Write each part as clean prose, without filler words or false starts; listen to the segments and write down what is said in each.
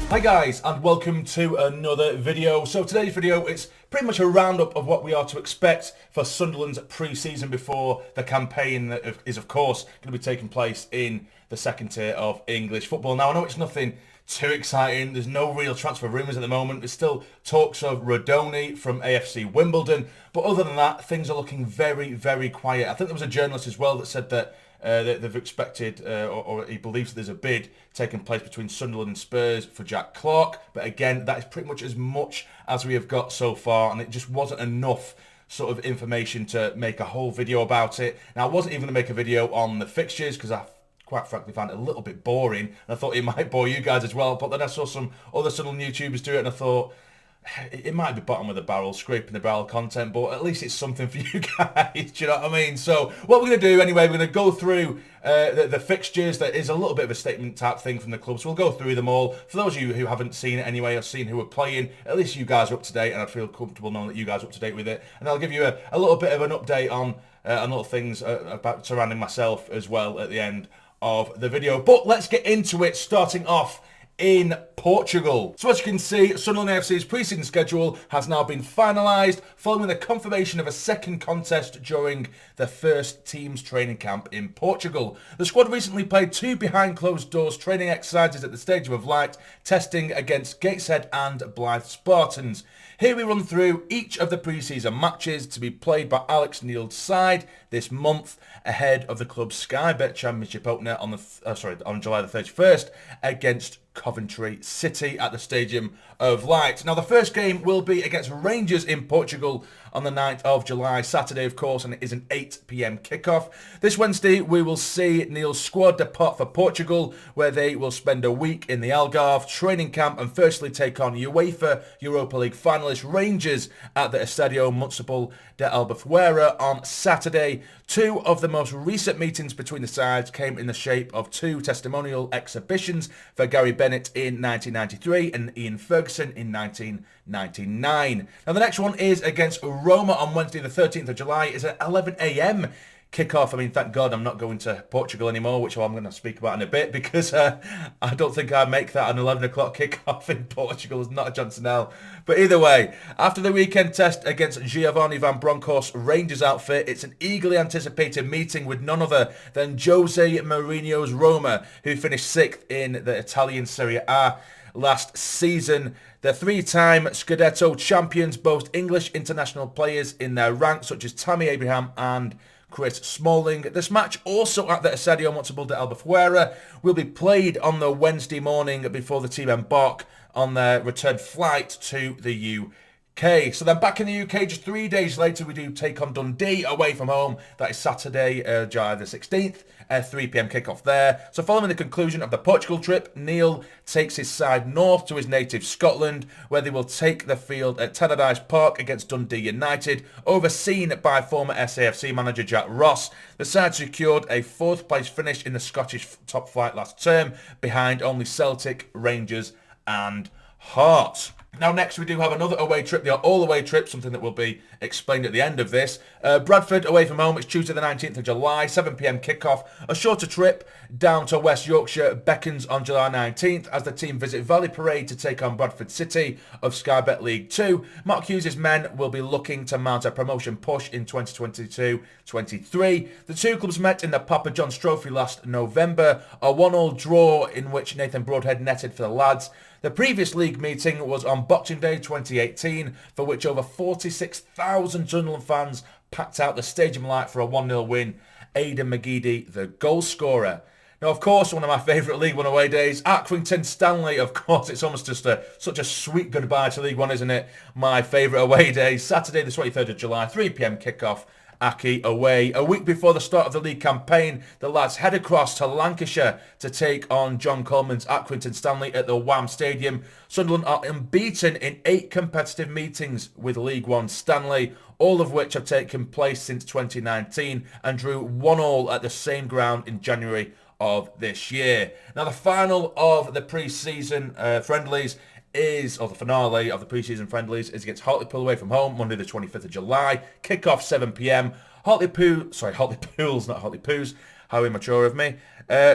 Hi guys, and welcome to another video. So today's video, it's pretty much a roundup of what we are to expect for Sunderland's pre-season before the campaign that is of course going to be taking place in the second tier of English football. Now I know it's nothing too exciting, there's no real transfer rumours at the moment, there's still talks of Rodoni from AFC Wimbledon, but other than that things are looking very, very quiet. I think there was a journalist as well that said that they've expected, or he believes that there's a bid taking place between Sunderland and Spurs for Jack Clark. But again, that is pretty much as much as we have got so far, and it just wasn't enough sort of information to make a whole video about it. Now, I wasn't even going to make a video on the fixtures because I quite frankly found it a little bit boring, and I thought it might bore you guys as well. But then I saw some other Sunderland YouTubers do it, and I thought, it might be bottom of the barrel, scraping the barrel content, but at least it's something for you guys, do you know what I mean? So what we're going to do anyway, we're going to go through the fixtures. That is a little bit of a statement type thing from the club, so we'll go through them all. For those of you who haven't seen it anyway, or seen who are playing, at least you guys are up to date, and I feel comfortable knowing that you guys are up to date with it. And I'll give you a little bit of an update on little things about surrounding myself as well at the end of the video. But let's get into it, starting off in Portugal. So as you can see, Sunderland AFC's pre-season schedule has now been finalised following the confirmation of a second contest during the first team's training camp in Portugal. The squad recently played two behind closed doors training exercises at the Stadium of Light, testing against Gateshead and Blyth Spartans. Here we run through each of the pre-season matches to be played by Alex Neil's side this month ahead of the club's Sky Bet Championship opener on July the 31st against Coventry City at the Stadium of Light. Now the first game will be against Rangers in Portugal on the 9th of July, Saturday of course, and it is an 8 p.m. kickoff. This Wednesday we will see Neil's squad depart for Portugal, where they will spend a week in the Algarve training camp and firstly take on UEFA Europa League finalist Rangers at the Estadio Municipal de Albufeira on Saturday. Two of the most recent meetings between the sides came in the shape of two testimonial exhibitions for Gary Bennett in 1993 and Ian Ferguson in 1999. Now the next one is against Roma on Wednesday the 13th of July. It's at 11 a.m. kickoff. I mean, thank God I'm not going to Portugal anymore, which I'm going to speak about in a bit, because I don't think I make that an 11 o'clock kickoff in Portugal. There's not a chance in hell. But either way, after the weekend test against Giovanni Van Bronckhorst's Rangers outfit, it's an eagerly anticipated meeting with none other than Jose Mourinho's Roma, who finished 6th in the Italian Serie A last season. The three-time Scudetto champions boast English international players in their ranks, such as Tammy Abraham and Chris Smalling. This match, also at the Estadio Municipal de Albufeira, will be played on the Wednesday morning before the team embark on their return flight to the UK. So then back in the UK, just 3 days later, we do take on Dundee away from home. That is Saturday, July the 16th, 3 p.m. kickoff there. So following the conclusion of the Portugal trip, Neil takes his side north to his native Scotland, where they will take the field at Tannadice Park against Dundee United, overseen by former SAFC manager Jacques. The side secured a 4th place finish in the Scottish top flight last term, behind only Celtic, Rangers and Hearts. Now next we do have another away trip, the all-away trip, something that will be explained at the end of this. Bradford away from home, it's Tuesday the 19th of July, 7 p.m. kickoff. A shorter trip down to West Yorkshire beckons on July 19th as the team visit Valley Parade to take on Bradford City of Sky Bet League 2. Mark Hughes' men will be looking to mount a promotion push in 2022-23. The two clubs met in the Papa John's Trophy last November, a 1-1 draw in which Nathan Broadhead netted for the lads. The previous league meeting was on Boxing Day 2018, for which over 46,000 Sunderland fans packed out the Stadium Light for a 1-0 win. Aidan McGeady, the goal scorer. Now, of course, one of my favourite League One away days, Accrington Stanley. Of course, it's almost just such a sweet goodbye to League One, isn't it? My favourite away day, Saturday the 23rd of July, 3 p.m. kickoff. Aki away. A week before the start of the league campaign, the lads head across to Lancashire to take on John Coleman's Accrington Stanley at the Wham Stadium. Sunderland are unbeaten in 8 competitive meetings with League One Stanley, all of which have taken place since 2019 and drew 1-1 at the same ground in January of this year. Now the final of the pre-season friendlies or the finale of the pre-season friendlies is against Hartlepool away from home, Monday the 25th of July. Kick-off 7 p.m. Hartlepool's, not Hartlepoos. How immature of me.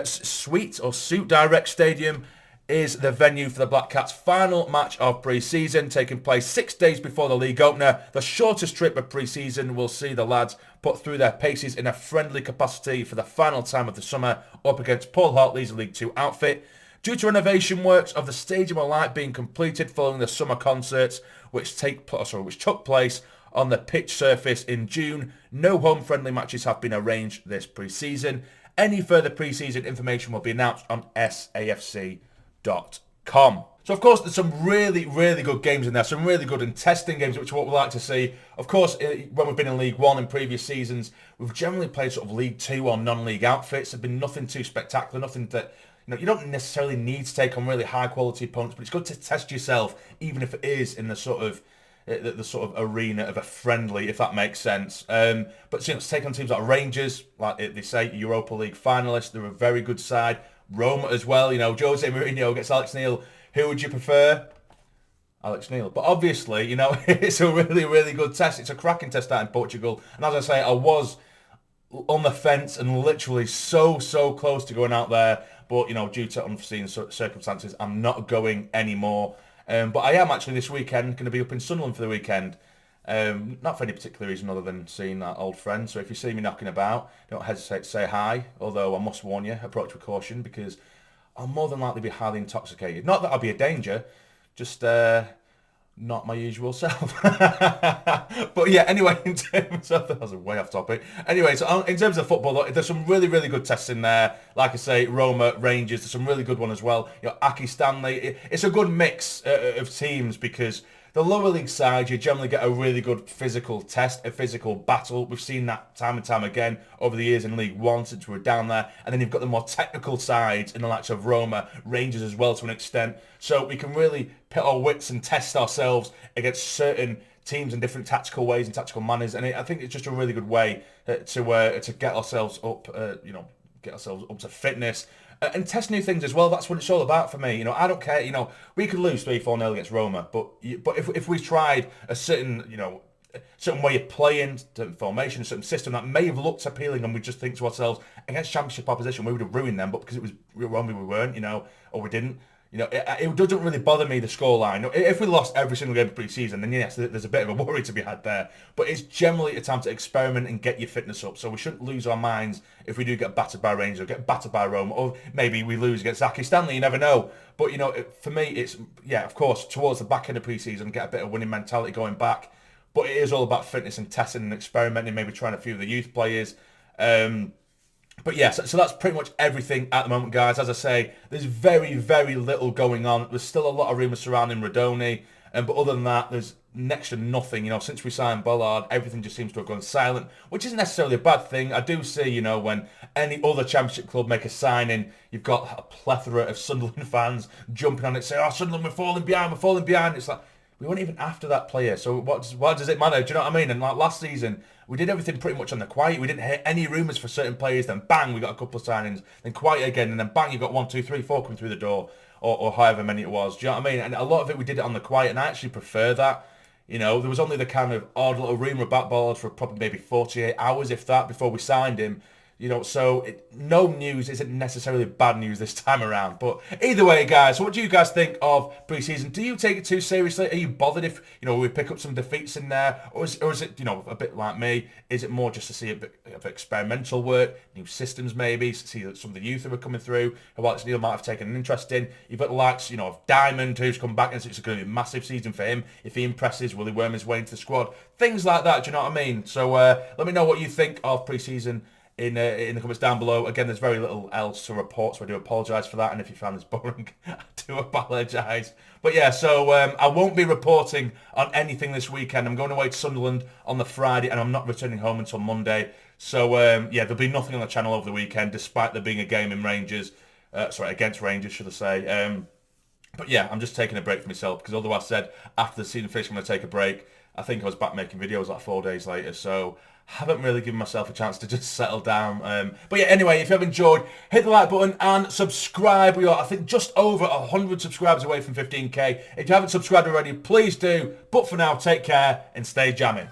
Suite Direct Stadium is the venue for the Black Cats' final match of pre-season, taking place 6 days before the league opener. The shortest trip of pre-season will see the lads put through their paces in a friendly capacity for the final time of the summer up against Paul Hartley's League 2 outfit. Due to renovation works of the Stadium of Light being completed following the summer concerts, which took place on the pitch surface in June, no home-friendly matches have been arranged this pre-season. Any further pre-season information will be announced on safc.com. So, of course, there's some really, really good games in there, some really good and testing games, which is what we like to see. Of course, when we've been in League 1 in previous seasons, we've generally played sort of League 2 or non-league outfits. There's been nothing too spectacular, nothing that, you don't necessarily need to take on really high-quality opponents, but it's good to test yourself, even if it is in the sort of arena of a friendly, if that makes sense. But to take on teams like Rangers, like they say, Europa League finalists, they're a very good side. Roma as well, Jose Mourinho against Alex Neil. Who would you prefer? Alex Neil. But obviously, it's a really, really good test. It's a cracking test out in Portugal. And as I say, I was on the fence and literally so close to going out there. But, due to unforeseen circumstances, I'm not going anymore. But I am actually this weekend going to be up in Sunderland for the weekend. Not for any particular reason other than seeing that old friend. So if you see me knocking about, don't hesitate to say hi. Although I must warn you, approach with caution because I'll more than likely be highly intoxicated. Not that I'll be a danger, just not my usual self. But yeah, anyway, in terms of... That was way off topic. Anyway, so in terms of football, there's some really, really good tests in there. Like I say, Roma, Rangers, there's some really good one as well. Aki Stanley. It's a good mix of teams because... The lower league side, you generally get a really good physical test, a physical battle. We've seen that time and time again over the years in League 1 since we were down there. And then you've got the more technical sides in the likes of Roma, Rangers as well to an extent. So we can really pit our wits and test ourselves against certain teams in different tactical ways and tactical manners. And I think it's just a really good way to get ourselves up, get ourselves up to fitness. And test new things as well. That's what it's all about for me. I don't care. We could lose 3-4-0 against Roma, but if we tried a certain way of playing, certain formation, a certain system that may have looked appealing, and we just think to ourselves, against Championship opposition, we would have ruined them. But because it was Roma, we weren't, or we didn't. It doesn't really bother me, the scoreline. If we lost every single game of pre-season, then yes, there's a bit of a worry to be had there. But it's generally a time to experiment and get your fitness up. So we shouldn't lose our minds if we do get battered by Rangers or get battered by Roma. Or maybe we lose against Aki Stanley, you never know. But, for me, it's, of course, towards the back end of pre-season, get a bit of winning mentality going back. But it is all about fitness and testing and experimenting, maybe trying a few of the youth players. But yeah, so that's pretty much everything at the moment, guys. As I say, there's very, very little going on. There's still a lot of rumours surrounding Rodoni. But other than that, there's next to nothing. Since we signed Bollard, everything just seems to have gone silent, which isn't necessarily a bad thing. I do see, when any other Championship club make a signing, you've got a plethora of Sunderland fans jumping on it, saying, Sunderland, we're falling behind. It's like, we weren't even after that player, so what does it matter? Do you know what I mean? And like last season, we did everything pretty much on the quiet. We didn't hear any rumours for certain players. Then bang, we got a couple of signings. Then quiet again, and then bang, you got 1, 2, 3, 4 coming through the door, or however many it was. Do you know what I mean? And a lot of it we did it on the quiet, and I actually prefer that. There was only the kind of odd little rumour about Bollard for probably maybe 48 hours, if that, before we signed him. So no news isn't necessarily bad news this time around. But either way, guys, so what do you guys think of pre-season? Do you take it too seriously? Are you bothered if, we pick up some defeats in there? Or is it, a bit like me? Is it more just to see a bit of experimental work, new systems maybe, see that some of the youth who are coming through, who Alex Neil might have taken an interest in? You've got the likes, of Diamond, who's come back, and it's going to be a massive season for him. If he impresses, will he worm his way into the squad? Things like that, do you know what I mean? So let me know what you think of pre-season in the comments down below. Again, there's very little else to report, so I do apologise for that. And if you found this boring, I do apologise. But yeah, so I won't be reporting on anything this weekend. I'm going away to Sunderland on the Friday, and I'm not returning home until Monday. So yeah, there'll be nothing on the channel over the weekend, despite there being a game in Rangers. Against Rangers, should I say. But yeah, I'm just taking a break for myself, because although I said after the season finished I'm going to take a break, I think I was back making videos like 4 days later, so haven't really given myself a chance to just settle down. But yeah, anyway, if you have enjoyed, hit the like button and subscribe. We are, I think, just over 100 subscribers away from 15k. If you haven't subscribed already, please do. But for now, take care and stay jamming.